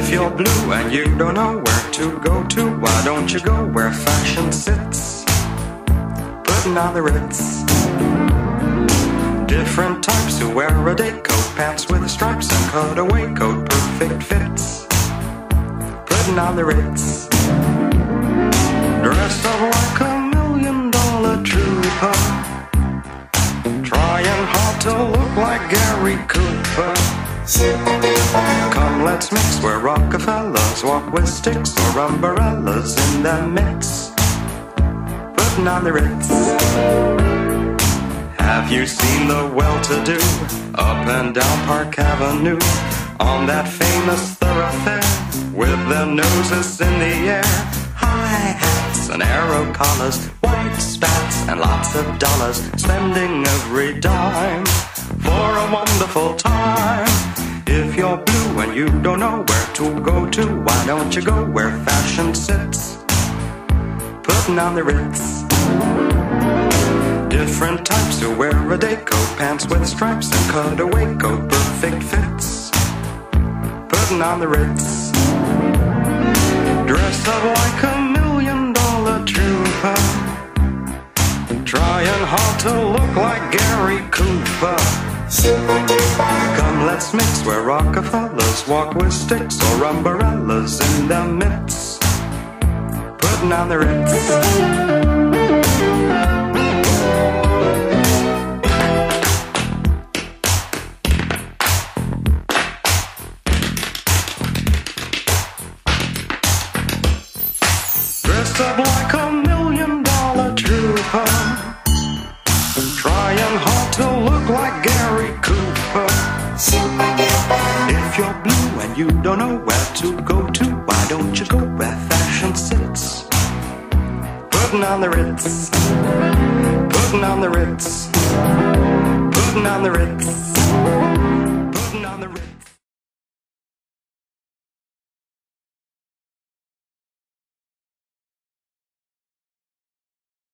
If you're blue and you don't know where to go to, why don't you go where fashion sits? Putting on the Ritz. Different types who wear a day coat, pants with stripes and cutaway coat, perfect fits. Putting on the Ritz. Dressed up like $1 million trooper, trying hard to look like Gary Cooper. Come, let's mix where Rockefellers walk with sticks or umbrellas in their mix. Putting on the Ritz. Have you seen the well-to-do up and down Park Avenue on that famous thoroughfare with their noses in the air? High hats and arrow collars, white spats and lots of dollars, spending every dime for a wonderful time. If you're blue and you don't know where to go to, why don't you go where fashion sits? Putting on the Ritz. Different types who wear a day coat, pants with stripes and cutaway coat, perfect fits. Putting on the Ritz. Dressed up like $1 million trooper, trying hard to look like Gary Cooper. Come, let's mix where Rockefellers walk with sticks or umbrellas in their midst. Putting on the Ritz. Dressed up like $1 million trooper, trying hard to look like Gary Cooper. If you're blue and you don't know where to go to, why don't you go where fashion sits? Putting on the Ritz. Putting on the Ritz. Putting on the Ritz.